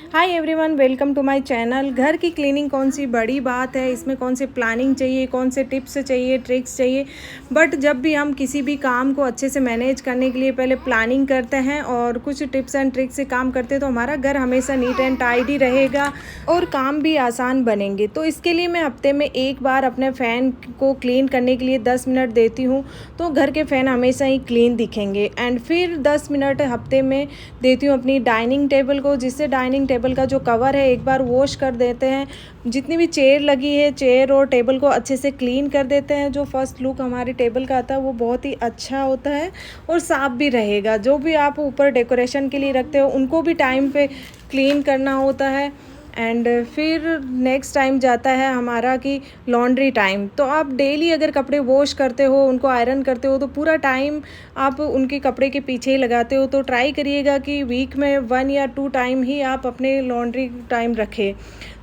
Hi everyone, welcome to my channel. घर की cleaning कौन सी बड़ी बात है, इसमें कौन से प्लानिंग चाहिए, कौन से टिप्स चाहिए, ट्रिक्स चाहिए। बट जब भी हम किसी भी काम को अच्छे से मैनेज करने के लिए पहले प्लानिंग करते हैं और कुछ टिप्स एंड ट्रिक्स से काम करते हैं तो हमारा घर हमेशा नीट एंड टाइडी रहेगा और काम भी आसान बनेंगे। तो इसके लिए मैं हफ्ते में एक बार अपने फ़ैन को क्लीन करने के लिए 10 मिनट देती हूँ, तो घर के फ़ैन हमेशा ही क्लीन दिखेंगे। एंड फिर 10 मिनट हफ्ते में देती हूँ अपनी डाइनिंग टेबल को, जिससे डाइनिंग टेबल का जो कवर है एक बार वॉश कर देते हैं। जितनी भी चेयर लगी है, चेयर और टेबल को अच्छे से क्लीन कर देते हैं। जो फर्स्ट लुक हमारी टेबल का आता है वो बहुत ही अच्छा होता है और साफ़ भी रहेगा। जो भी आप ऊपर डेकोरेशन के लिए रखते हो उनको भी टाइम पे क्लीन करना होता है। एंड फिर नेक्स्ट टाइम जाता है हमारा कि लॉन्ड्री टाइम। तो आप डेली अगर कपड़े वॉश करते हो, उनको आयरन करते हो, तो पूरा टाइम आप उनके कपड़े के पीछे ही लगाते हो। तो ट्राई करिएगा कि वीक में 1 या 2 टाइम ही आप अपने लॉन्ड्री टाइम रखें।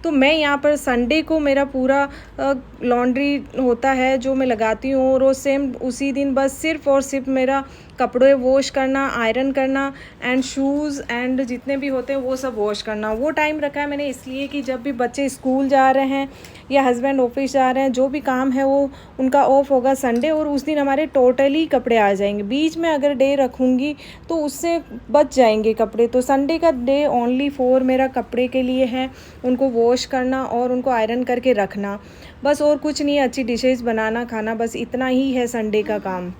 तो मैं यहाँ पर संडे को मेरा पूरा लॉन्ड्री होता है जो मैं लगाती हूँ, और वो सेम उसी दिन बस सिर्फ़ और सिर्फ मेरा कपड़े वॉश करना, आयरन करना एंड शूज़ एंड जितने भी होते हैं वो सब वॉश करना। वो टाइम रखा है मैंने इसलिए कि जब भी बच्चे स्कूल जा रहे हैं या हस्बैंड ऑफिस जा रहे हैं, जो भी काम है वो उनका ऑफ होगा संडे, और उस दिन हमारे टोटली कपड़े आ जाएंगे। बीच में अगर डे रखूँगी तो उससे बच जाएंगे कपड़े। तो संडे का डे ओनली फॉर मेरा कपड़े के लिए है, उनको वॉश करना और उनको आयरन करके रखना, बस। और कुछ नहीं, अच्छी डिशेस बनाना, खाना, बस इतना ही है संडे का काम।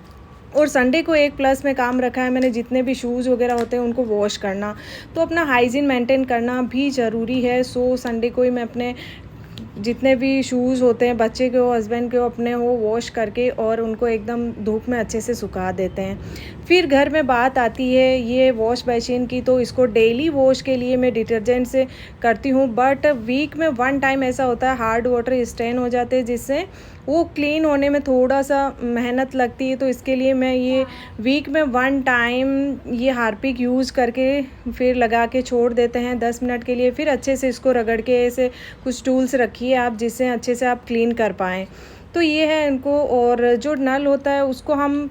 और संडे को एक प्लस में काम रखा है मैंने, जितने भी शूज़ वगैरह होते हैं उनको वॉश करना। तो अपना हाइजीन मेंटेन करना भी ज़रूरी है। सो संडे को ही मैं अपने जितने भी शूज़ होते हैं, बच्चे के हो, हस्बैंड के हो, अपने हो, वॉश करके और उनको एकदम धूप में अच्छे से सुखा देते हैं। फिर घर में बात आती है ये वॉश मशीन की, तो इसको डेली वॉश के लिए मैं डिटर्जेंट से करती हूँ। बट वीक में 1 टाइम ऐसा होता है हार्ड वाटर स्टेन हो जाते हैं, जिससे वो क्लीन होने में थोड़ा सा मेहनत लगती है। तो इसके लिए मैं ये वीक में 1 टाइम ये हार्पिक यूज़ करके फिर लगा के छोड़ देते हैं 10 मिनट के लिए। फिर अच्छे से इसको रगड़ के ऐसे कुछ टूल्स रखिए आप, जिससे अच्छे से आप क्लीन कर पाएँ। तो ये है इनको। और जो नल होता है उसको हम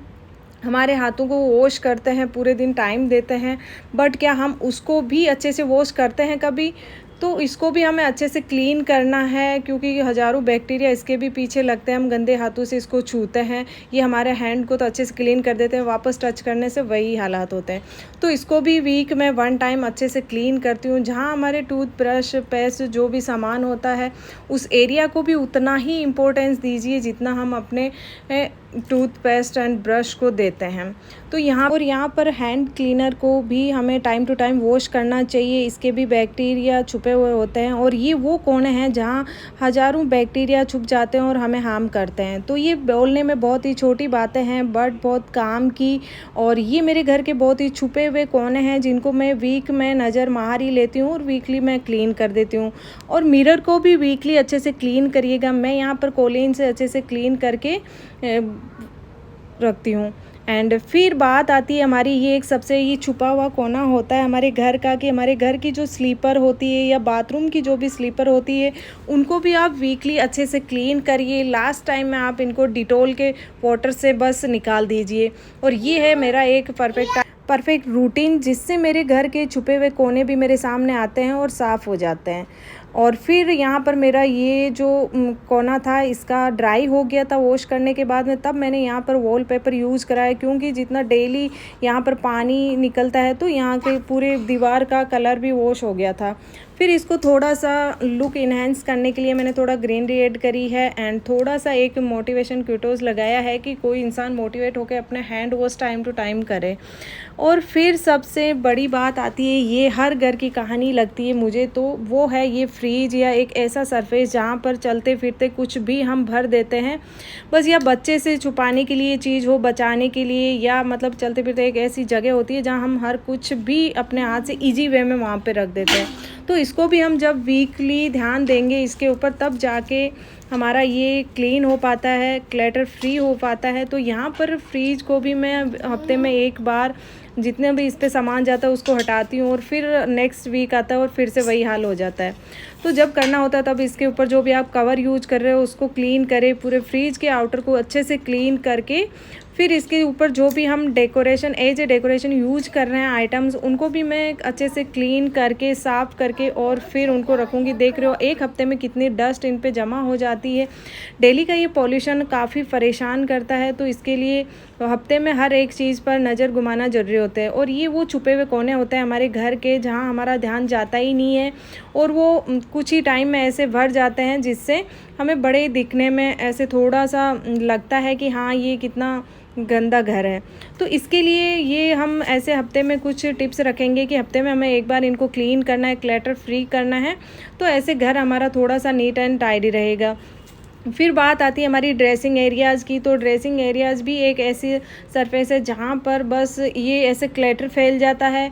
हमारे हाथों को वॉश करते हैं, पूरे दिन टाइम देते हैं, बट क्या हम उसको भी अच्छे से वॉश करते हैं कभी? तो इसको भी हमें अच्छे से क्लीन करना है, क्योंकि हज़ारों बैक्टीरिया इसके भी पीछे लगते हैं। हम गंदे हाथों से इसको छूते हैं, ये हमारे हैंड को तो अच्छे से क्लीन कर देते हैं, वापस टच करने से वही हालात होते हैं। तो इसको भी वीक में 1 टाइम अच्छे से क्लीन करती हूँ। जहाँ हमारे टूथब्रश, पेस्ट, जो भी सामान होता है उस एरिया को भी उतना ही इम्पोर्टेंस दीजिए जितना हम अपने टूथपेस्ट एंड ब्रश को देते हैं। तो यहाँ पर हैंड क्लीनर को भी हमें टाइम टू टाइम वॉश करना चाहिए। इसके भी बैक्टीरिया छुपे हुए होते हैं, और ये वो कोने हैं जहाँ हज़ारों बैक्टीरिया छुप जाते हैं और हमें हार्म करते हैं। तो ये बोलने में बहुत ही छोटी बातें हैं, बट बहुत काम की। और ये मेरे घर के बहुत ही छुपे हुए कोने हैं जिनको मैं वीक में नज़र मार ही लेती हूँ और वीकली मैं क्लीन कर देती हूँ। और मिरर को भी वीकली अच्छे से क्लीन करिएगा। मैं यहाँ पर कोलिन से अच्छे से क्लीन करके रखती हूँ। एंड फिर बात आती है हमारी ये एक सबसे ये छुपा हुआ कोना होता है हमारे घर का, कि हमारे घर की जो स्लीपर होती है या बाथरूम की जो भी स्लीपर होती है उनको भी आप वीकली अच्छे से क्लीन करिए। लास्ट टाइम में आप इनको डिटॉल के वाटर से बस निकाल दीजिए। और ये है मेरा एक परफेक्ट रूटीन, जिससे मेरे घर के छुपे हुए कोने भी मेरे सामने आते हैं और साफ़ हो जाते हैं। और फिर यहाँ पर मेरा ये जो कोना था इसका ड्राई हो गया था वॉश करने के बाद में, तब मैंने यहाँ पर वॉलपेपर यूज़ करा है, क्योंकि जितना डेली यहाँ पर पानी निकलता है तो यहाँ के पूरे दीवार का कलर भी वॉश हो गया था। फिर इसको थोड़ा सा लुक इन्हेंस करने के लिए मैंने थोड़ा ग्रीनरी ऐड करी है एंड थोड़ा सा एक मोटिवेशन क्यूटोज लगाया है कि कोई इंसान मोटिवेट होकर अपने hand wash time to time करे। और फिर सबसे बड़ी बात आती है, ये हर घर की कहानी लगती है मुझे, तो वो है ये फ्रिज या एक ऐसा सरफेस जहाँ पर चलते फिरते कुछ भी हम भर देते हैं, बस या बच्चे से छुपाने के लिए चीज़ हो, बचाने के लिए, या मतलब चलते फिरते एक ऐसी जगह होती है जहाँ हम हर कुछ भी अपने हाथ से ईजी वे में वहाँ पे रख देते हैं। तो इसको भी हम जब वीकली ध्यान देंगे इसके ऊपर, तब जाके हमारा ये क्लीन हो पाता है, क्लटर फ्री हो पाता है। तो यहाँ पर फ्रीज को भी मैं हफ्ते में एक बार जितने भी इस पे सामान जाता है उसको हटाती हूँ, और फिर नेक्स्ट वीक आता है और फिर से वही हाल हो जाता है। तो जब करना होता है तब इसके ऊपर जो भी आप कवर यूज कर रहे हो उसको क्लीन करें, पूरे फ्रीज के आउटर को अच्छे से क्लीन करके फिर इसके ऊपर जो भी हम decoration as a decoration use कर रहे हैं आइटम्स, उनको भी मैं अच्छे से क्लीन करके साफ़ करके और फिर उनको रखूँगी। देख रहे हो एक हफ्ते में कितनी डस्ट इन पे जमा हो जाती है। डेली का ये पॉल्यूशन काफ़ी परेशान करता है, तो इसके लिए हफ्ते में हर एक चीज़ पर नज़र घुमाना ज़रूरी होता है। और ये वो छुपे हुए कोने होते हैं हमारे घर के जहाँ हमारा ध्यान जाता ही नहीं है, और वो कुछ ही टाइम में ऐसे भर जाते हैं जिससे हमें बड़े दिखने में ऐसे थोड़ा सा लगता है कि हाँ ये कितना गंदा घर है। तो इसके लिए ये हम ऐसे हफ्ते में कुछ टिप्स रखेंगे कि हफ्ते में हमें एक बार इनको क्लीन करना है, क्लटर फ्री करना है, तो ऐसे घर हमारा थोड़ा सा नीट एंड टाइडी रहेगा। फिर बात आती है हमारी ड्रेसिंग एरियाज़ की। तो ड्रेसिंग एरियाज़ भी एक ऐसी सरफेस है जहाँ पर बस ये ऐसे क्लटर फैल जाता है।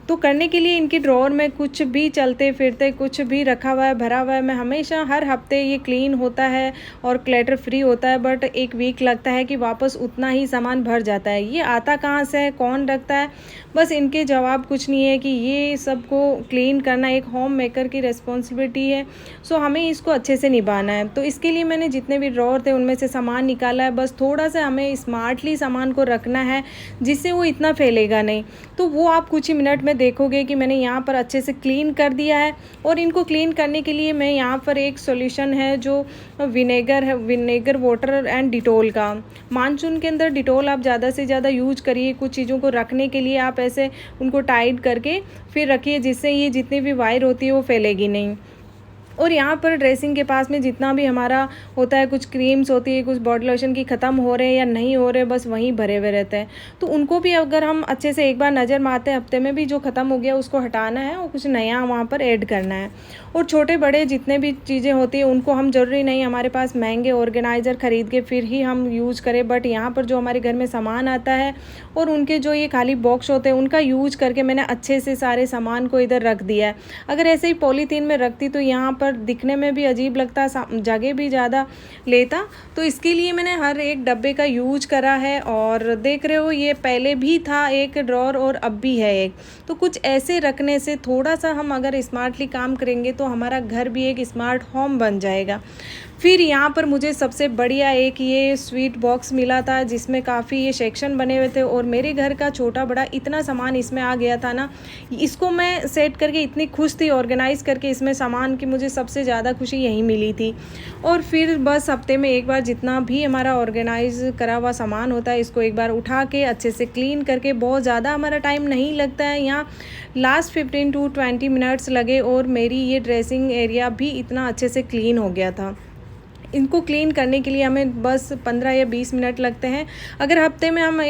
तो करने के लिए इनकी ड्रॉअर में कुछ भी चलते फिरते कुछ भी रखा हुआ है, भरा हुआ है, मैं हमेशा हर हफ्ते ये क्लीन होता है और क्लटर फ्री होता है, बट एक वीक लगता है कि वापस उतना ही सामान भर जाता है। ये आता कहाँ से है, कौन रखता है, बस इनके जवाब कुछ नहीं है कि ये सबको क्लीन करना एक होम मेकर की रिस्पॉन्सिबिलिटी है। सो हमें इसको अच्छे से निभाना है। तो इसके लिए मैंने जितने भी ड्रॉअर थे उनमें से सामान निकाला है। बस थोड़ा सा हमें स्मार्टली सामान को रखना है जिससे वो इतना फैलेगा नहीं। तो वो आप कुछ ही मिनट में देखोगे कि मैंने यहाँ पर अच्छे से क्लीन कर दिया है। और इनको क्लीन करने के लिए मैं यहाँ पर एक सॉल्यूशन है जो विनेगर है, विनेगर वाटर एंड डिटोल का। मानसून के अंदर डिटोल आप ज़्यादा से ज़्यादा यूज करिए। कुछ चीज़ों को रखने के लिए आप ऐसे उनको टाइट करके फिर रखिए, जिससे ये जितनी भी वायर होती है वो फैलेगी नहीं। और यहाँ पर ड्रेसिंग के पास में जितना भी हमारा होता है, कुछ क्रीम्स होती है, कुछ बॉडी लोशन की ख़त्म हो रहे हैं या नहीं हो रहे, बस वहीं भरे हुए रहते हैं। तो उनको भी अगर हम अच्छे से एक बार नज़र मारते हैं, हफ्ते में भी जो ख़त्म हो गया उसको हटाना है और कुछ नया वहाँ पर ऐड करना है। और छोटे बड़े जितने भी चीज़ें होती हैं उनको हम ज़रूरी नहीं हमारे पास महंगे ऑर्गेनाइज़र ख़रीद के फिर ही हम यूज़ करें, बट यहाँ पर जो हमारे घर में सामान आता है और उनके जो ये खाली बॉक्स होते हैं उनका यूज करके मैंने अच्छे से सारे सामान को इधर रख दिया है। अगर ऐसे ही पॉलीथीन में रखती तो यहाँ पर दिखने में भी अजीब लगता, जगह भी ज़्यादा लेता। तो इसके लिए मैंने हर एक डब्बे का यूज करा है। और देख रहे हो ये पहले भी था एक ड्रॉअर और अब भी है एक। तो कुछ ऐसे रखने से थोड़ा सा हम अगर स्मार्टली काम करेंगे तो हमारा घर भी एक स्मार्ट होम बन जाएगा। फिर यहाँ पर मुझे सबसे बढ़िया एक ये स्वीट बॉक्स मिला था जिसमें काफ़ी ये सेक्शन बने हुए थे, और मेरे घर का छोटा बड़ा इतना सामान इसमें आ गया था ना, इसको मैं सेट करके इतनी खुश थी, ऑर्गेनाइज़ करके इसमें सामान की मुझे सबसे ज़्यादा खुशी यहीं मिली थी। और फिर बस हफ्ते में एक बार जितना भी हमारा ऑर्गेनाइज करा हुआ सामान होता है इसको एक बार उठा के अच्छे से क्लीन करके, बहुत ज़्यादा हमारा टाइम नहीं लगता है, यहाँ लास्ट 15 to 20 मिनट्स लगे और मेरी ये ड्रेसिंग एरिया भी इतना अच्छे से क्लीन हो गया था। इनको क्लीन करने के लिए हमें बस 15 या 20 मिनट लगते हैं। अगर हफ्ते में हम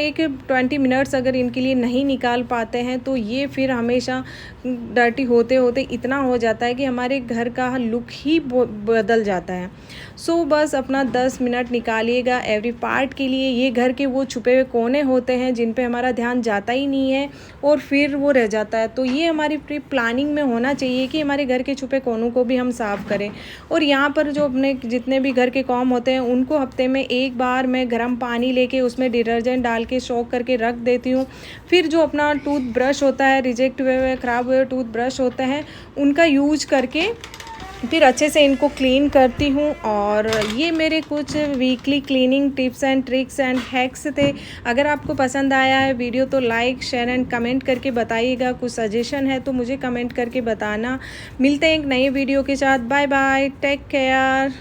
20 मिनट्स अगर इनके लिए नहीं निकाल पाते हैं तो ये फिर हमेशा डर्टी होते होते इतना हो जाता है कि हमारे घर का लुक ही बदल जाता है। सो बस अपना 10 मिनट निकालिएगा एवरी पार्ट के लिए। ये घर के वो छुपे हुए कोने होते हैं जिन पे हमारा ध्यान जाता ही नहीं है और फिर वो रह जाता है। तो ये हमारी प्री प्लानिंग में होना चाहिए कि हमारे घर के छुपे कोनों को भी हम साफ़ करें। और यहाँ पर जो अपने जितने भी घर के काम होते हैं उनको हफ्ते में एक बार मैं गर्म पानी लेके उसमें डिटर्जेंट डाल के सोक करके रख देती हूँ। फिर जो अपना टूथ ब्रश होता है, रिजेक्ट हुए ख़राब हुए टूथ ब्रश होते हैं, उनका यूज करके फिर अच्छे से इनको क्लीन करती हूँ। और ये मेरे कुछ weekly cleaning tips and tricks and hacks थे। अगर आपको पसंद आया है वीडियो तो लाइक शेयर एंड कमेंट करके बताइएगा। कुछ सजेशन है तो मुझे कमेंट करके बताना। मिलते हैं एक नए वीडियो के साथ। Bye bye, take care.